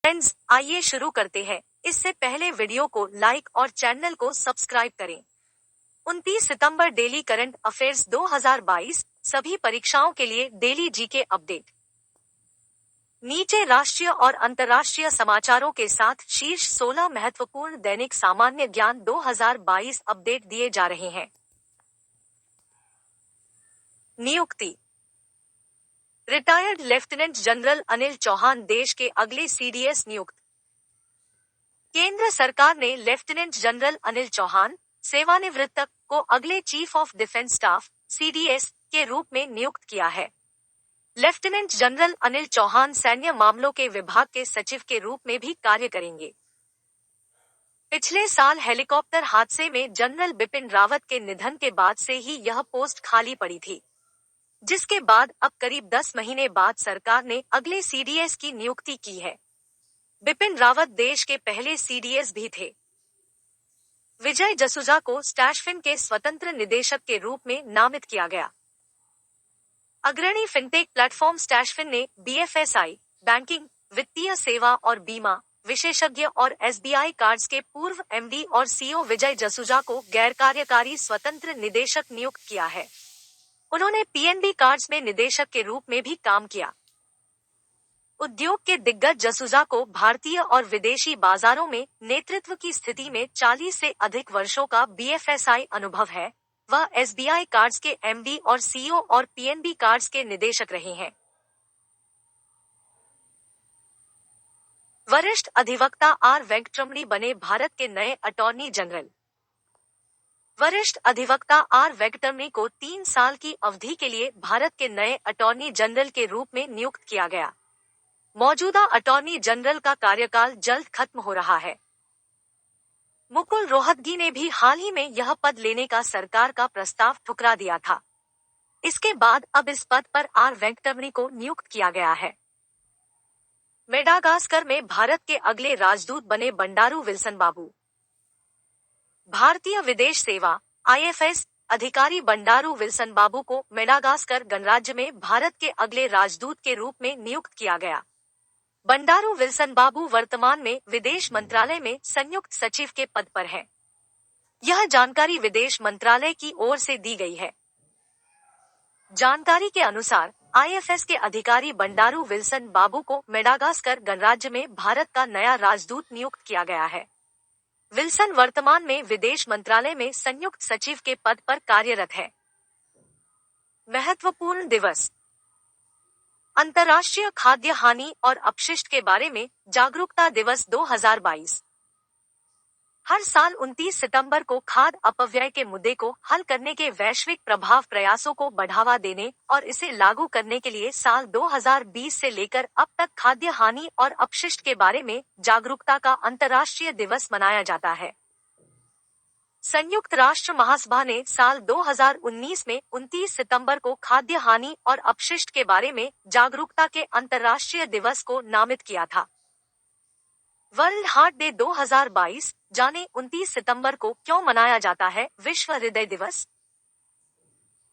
Friends, आइए शुरू करते हैं। इससे पहले वीडियो को लाइक और चैनल को सब्सक्राइब करें। 29 सितंबर डेली करंट अफेयर्स 2022 सभी परीक्षाओं के लिए डेली जीके अपडेट। नीचे राष्ट्रीय और अंतर्राष्ट्रीय समाचारों के साथ शीर्ष 16 महत्वपूर्ण दैनिक सामान्य ज्ञान 2022 अपडेट दिए जा रहे हैं। नियुक्ति। Retired lieutenant general Anil Chauhan देश के अगले सीडीएस नियुक्त। केंद्र सरकार ने लेफ्टिनेंट जनरल अनिल चौहान, सेवानिवृत्त, को अगले chief of defence staff (CDS) के रूप में नियुक्त किया है। लेफ्टिनेंट जनरल अनिल चौहान सैन्य मामलों के विभाग के सचिव के रूप में भी कार्य करेंगे। पिछले साल हेलीकॉप्टर हादसे में जनरल बिपिन रावत के निधन के बाद से ही यह पोस्ट खाली पड़ी थी, जिसके बाद अब करीब 10 महीने बाद सरकार ने अगले सीडीएस की नियुक्ति की है। बिपिन रावत देश के पहले सीडीएस भी थे। विजय जसुजा को स्टैशफिन के स्वतंत्र निदेशक के रूप में नामित किया गया। अग्रणी फिनटेक प्लेटफॉर्म स्टैशफिन ने बीएफएसआई, बैंकिंग, वित्तीय सेवा और बीमा विशेषज्ञ और एसबीआई कार्ड्स के पूर्व एमडी और सीईओ विजय जसुजा को गैर कार्यकारी स्वतंत्र निदेशक नियुक्त किया है। उन्होंने पीएनबी कार्ड्स में निदेशक के रूप में भी काम किया। उद्योग के दिग्गज जसुजा को भारतीय और विदेशी बाजारों में नेतृत्व की स्थिति में 40 से अधिक वर्षों का बीएफएसआई अनुभव है। वह एसबीआई कार्ड्स के एमडी और सीईओ और पीएनबी कार्ड्स के निदेशक रहे हैं। वरिष्ठ अधिवक्ता आर वेंकटरमणी बने भारत के नए अटॉर्नी जनरल। वरिष्ठ अधिवक्ता आर वेंकटरमणी को 3 साल की अवधि के लिए भारत के नए अटॉर्नी जनरल के रूप में नियुक्त किया गया। मौजूदा अटॉर्नी जनरल का कार्यकाल जल्द खत्म हो रहा है। मुकुल रोहतगी ने भी हाल ही में यह पद लेने का सरकार का प्रस्ताव ठुकरा दिया था। इसके बाद अब इस पद पर आर वेंकटरमणी को नियुक्त किया गया है। मेडागास्कर में भारत के अगले राजदूत बने बंडारू विल्सन बाबू। भारतीय विदेश सेवा (आईएफएस) अधिकारी बंडारू विल्सन बाबू को मेडागास्कर गणराज्य में भारत के अगले राजदूत के रूप में नियुक्त किया गया। बंडारू विल्सन बाबू वर्तमान में विदेश मंत्रालय में संयुक्त सचिव के पद पर हैं। यह जानकारी विदेश मंत्रालय की ओर से दी गई है। जानकारी के अनुसार आईएफएस के अधिकारी बंडारू विल्सन बाबू को मेडागास्कर गणराज्य में भारत का नया राजदूत नियुक्त किया गया है। विल्सन वर्तमान में विदेश मंत्रालय में संयुक्त सचिव के पद पर कार्यरत है। महत्वपूर्ण दिवस। अंतर्राष्ट्रीय खाद्य हानि और अपशिष्ट के बारे में जागरूकता दिवस 2022। हर साल 29 सितंबर को खाद्य अपव्यय के मुद्दे को हल करने के वैश्विक प्रभाव प्रयासों को बढ़ावा देने और इसे लागू करने के लिए साल 2020 से लेकर अब तक खाद्य हानि और अपशिष्ट के बारे में जागरूकता का अंतर्राष्ट्रीय दिवस मनाया जाता है। संयुक्त राष्ट्र महासभा ने साल 2019 में 29 सितंबर को खाद्य हानि और अपशिष्ट के बारे में जागरूकता के अंतर्राष्ट्रीय दिवस को नामित किया था। वर्ल्ड हार्ट डे 2022 जाने 29 सितंबर को क्यों मनाया जाता है? विश्व हृदय दिवस।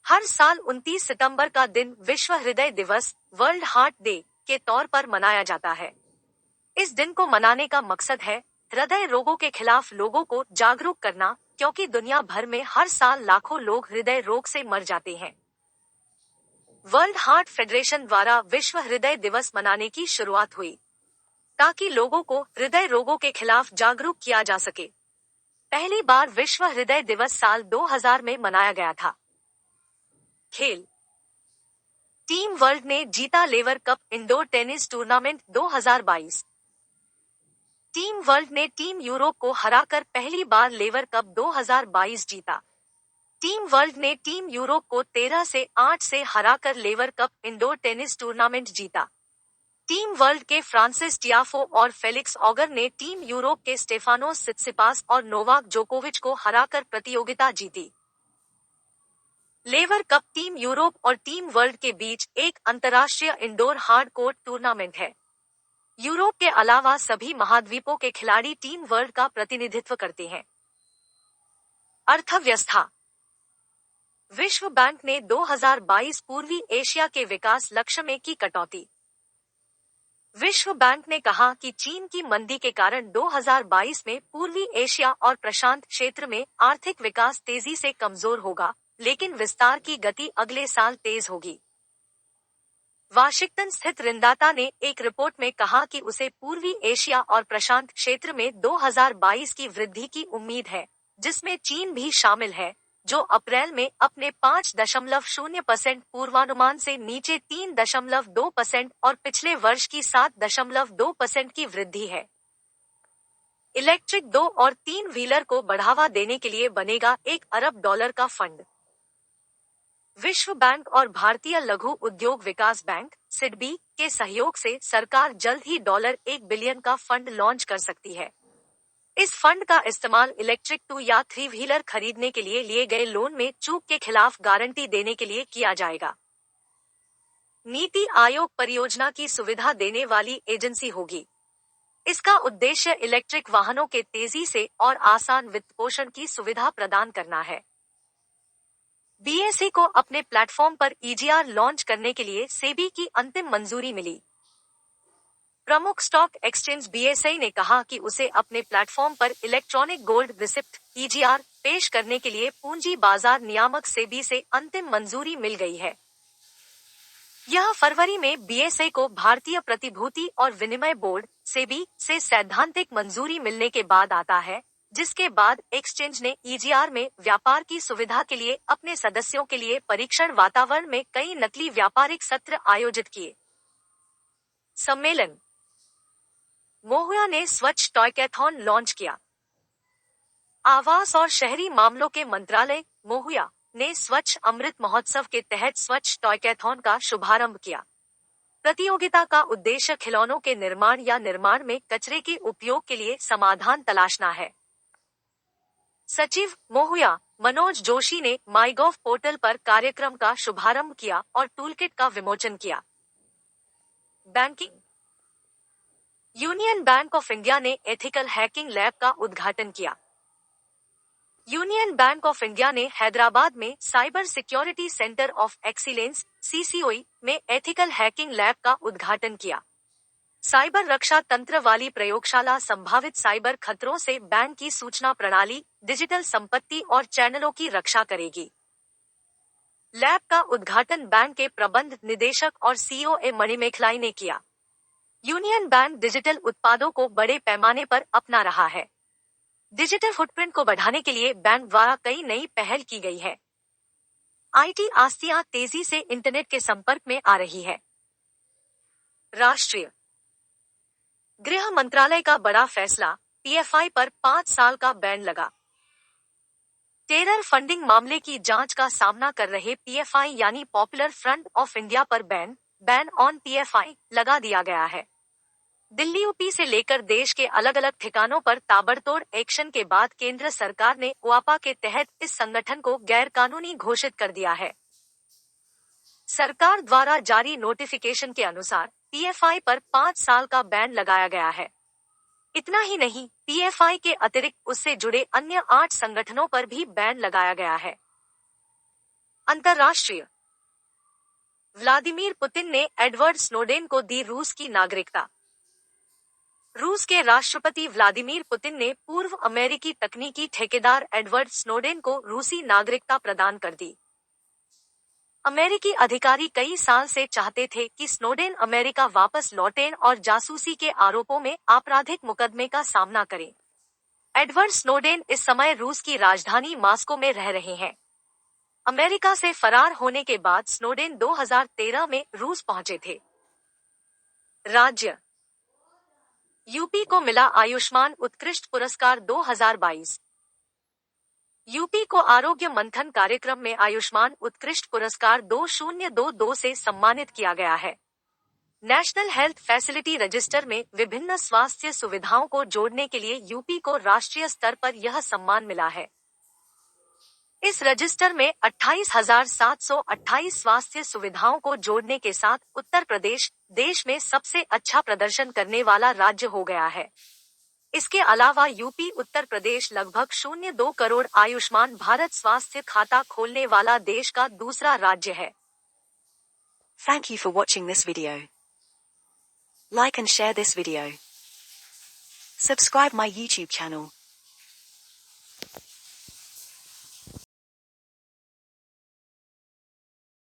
हर साल 29 सितंबर का दिन विश्व हृदय दिवस (वर्ल्ड हार्ट डे) के तौर पर मनाया जाता है। इस दिन को मनाने का मकसद है हृदय रोगों के खिलाफ लोगों को जागरूक करना, क्योंकि दुनिया भर में हर साल लाखों लोग हृदय रोग से मर जाते हैं। वर्ल्ड हार्ट फेडरेशन द्वारा विश्व हृदय दिवस मनाने की शुरुआत हुई ताकि लोगों को हृदय रोगों के खिलाफ जागरूक किया जा सके। पहली बार विश्व हृदय दिवस साल 2000 में मनाया गया था। खेल। टीम वर्ल्ड ने जीता Laver Cup indoor tennis tournament 2022। Team World ने टीम यूरोप को हराकर पहली बार लेवर कप 2022 जीता। टीम वर्ल्ड ने टीम यूरोप को 13 से 8 से हराकर Laver Cup indoor tennis tournament जीता। टीम वर्ल्ड के फ्रांसिस टियाफो और फेलिक्स ऑगर ने टीम यूरोप के स्टेफानोस सित्सिपास और नोवाक जोकोविच को हराकर प्रतियोगिता जीती। लेवर कप टीम यूरोप और टीम वर्ल्ड के बीच एक अंतर्राष्ट्रीय इंडोर हार्ड कोर्ट टूर्नामेंट है। यूरोप के अलावा सभी महाद्वीपों के खिलाड़ी टीम वर्ल्ड का प्रतिनिधित्व करते हैं। अर्थव्यवस्था। विश्व बैंक ने 2022 पूर्वी एशिया के विकास लक्ष्य में की कटौती। विश्व बैंक ने कहा कि चीन की मंदी के कारण 2022 में पूर्वी एशिया और प्रशांत क्षेत्र में आर्थिक विकास तेजी से कमजोर होगा, लेकिन विस्तार की गति अगले साल तेज होगी। वाशिंगटन स्थित ऋणदाता ने एक रिपोर्ट में कहा कि उसे पूर्वी एशिया और प्रशांत क्षेत्र में 2022 की वृद्धि की उम्मीद है, जिसमें चीन भी शामिल है, जो अप्रैल में अपने 5.0% पूर्वानुमान से नीचे 3.2% और पिछले वर्ष की 7.2% की वृद्धि है। इलेक्ट्रिक 2 और 3 व्हीलर को बढ़ावा देने के लिए बनेगा $1 अरब का फंड। विश्व बैंक और भारतीय लघु उद्योग विकास बैंक सिडबी के सहयोग से सरकार जल्द ही $1 बिलियन का फंड लॉन्च कर सकती है। इस फंड का इस्तेमाल इलेक्ट्रिक 2 या 3 व्हीलर खरीदने के लिए गए लोन में चूक के खिलाफ गारंटी देने के लिए किया जाएगा। नीति आयोग परियोजना की सुविधा देने वाली एजेंसी होगी। इसका उद्देश्य इलेक्ट्रिक वाहनों के तेजी से और आसान वित्तपोषण की सुविधा प्रदान करना है। बीएसई को अपने प्लेटफॉर्म पर ईजीआर लॉन्च करने के लिए सेबी की अंतिम मंजूरी मिली। प्रमुख स्टॉक एक्सचेंज बीएसई ने कहा कि उसे अपने प्लेटफॉर्म पर इलेक्ट्रॉनिक गोल्ड रिसिप्ट ईजीआर पेश करने के लिए पूंजी बाजार नियामक सेबी से अंतिम मंजूरी मिल गई है। यह फरवरी में बीएसई को भारतीय प्रतिभूति और विनिमय बोर्ड सेबी से सैद्धांतिक मंजूरी मिलने के बाद आता है, जिसके बाद एक्सचेंज ने ईजीआर में व्यापार की सुविधा के लिए अपने सदस्यों के लिए परीक्षण वातावरण में कई नकली व्यापारिक सत्र आयोजित किए। सम्मेलन मोहुआ ने स्वच्छ टॉयकैथॉन लॉन्च किया। आवास और शहरी मामलों के मंत्रालय मोहुआ ने स्वच्छ अमृत महोत्सव के तहत स्वच्छ टॉयकैथॉन का शुभारंभ किया। प्रतियोगिता का उद्देश्य खिलौनों के निर्माण या निर्माण में कचरे के उपयोग के लिए समाधान तलाशना है। सचिव मोहुआ मनोज जोशी ने माईगॉव पोर्टल पर कार्यक्रम का शुभारंभ किया और टूलकिट का विमोचन किया। Banking union bank of India ने एथिकल हैकिंग लैब का उद्घाटन किया। यूनियन बैंक ऑफ इंडिया ने हैदराबाद में Cyber Security Centre of Excellence CCOE में एथिकल हैकिंग लैब का उद्घाटन किया। साइबर रक्षा तंत्र वाली प्रयोगशाला संभावित साइबर खतरों से बैंक की सूचना प्रणाली, डिजिटल संपत्ति और चैनलों की रक्षा करेगी। लैब का उद्घाटन बैंक के प्रबंध निदेशक और सीईओ मणिमेखलाई ने किया। यूनियन बैंक डिजिटल उत्पादों को बड़े पैमाने पर अपना रहा है। डिजिटल फुटप्रिंट को बढ़ाने के लिए बैंक द्वारा कई नई पहल की गई है। आईटी आस्तियां तेजी से इंटरनेट के संपर्क में आ रही है। राष्ट्रीय गृह मंत्रालय का बड़ा फैसला, पीएफआई पर 5 साल का बैन लगा। टेरर फंडिंग मामले की जांच का सामना कर रहे पीएफआई यानी पॉपुलर फ्रंट ऑफ इंडिया पर बैन ऑन पीएफआई लगा दिया गया है। दिल्ली यूपी से लेकर देश के अलग अलग ठिकानों पर ताबड़तोड़ एक्शन के बाद केंद्र सरकार ने ओआपा के तहत इस संगठन को गैरकानूनी घोषित कर दिया है। सरकार द्वारा जारी नोटिफिकेशन के अनुसार पीएफआई पर 5 साल का बैन लगाया गया है। इतना ही नहीं, पीएफआई के अतिरिक्त उससे जुड़े अन्य 8 संगठनों पर भी बैन लगाया गया है। अंतर्राष्ट्रीय व्लादिमीर पुतिन ने एडवर्ड स्नोडेन को दी रूस की नागरिकता। रूस के राष्ट्रपति व्लादिमीर पुतिन ने पूर्व अमेरिकी तकनीकी ठेकेदार एडवर्ड स्नोडेन को रूसी नागरिकता प्रदान कर दी। अमेरिकी अधिकारी कई साल से चाहते थे कि स्नोडेन अमेरिका वापस लौटें और जासूसी के आरोपों में आपराधिक मुकदमे का सामना करें। एडवर्ड स्नोडेन इस समय रूस की राजधानी मॉस्को में रह रहे हैं। अमेरिका से फरार होने के बाद स्नोडेन 2013 में रूस पहुंचे थे। राज्य यूपी को मिला आयुष्मान उत्कृष्ट पुरस्कार 2022। यूपी को आरोग्य मंथन कार्यक्रम में आयुष्मान उत्कृष्ट पुरस्कार 2022 से सम्मानित किया गया है। नेशनल हेल्थ फैसिलिटी रजिस्टर में विभिन्न स्वास्थ्य सुविधाओं को जोड़ने के लिए यूपी को राष्ट्रीय स्तर पर यह सम्मान मिला है। इस रजिस्टर में 28,728 स्वास्थ्य सुविधाओं को जोड़ने के साथ उत्तर प्रदेश देश में सबसे अच्छा प्रदर्शन करने वाला राज्य हो गया है। इसके अलावा यूपी उत्तर प्रदेश लगभग 0.2 करोड़ आयुष्मान भारत स्वास्थ्य खाता खोलने वाला देश का दूसरा राज्य है। Thank you for watching this video. Like and share this video. Subscribe my YouTube channel.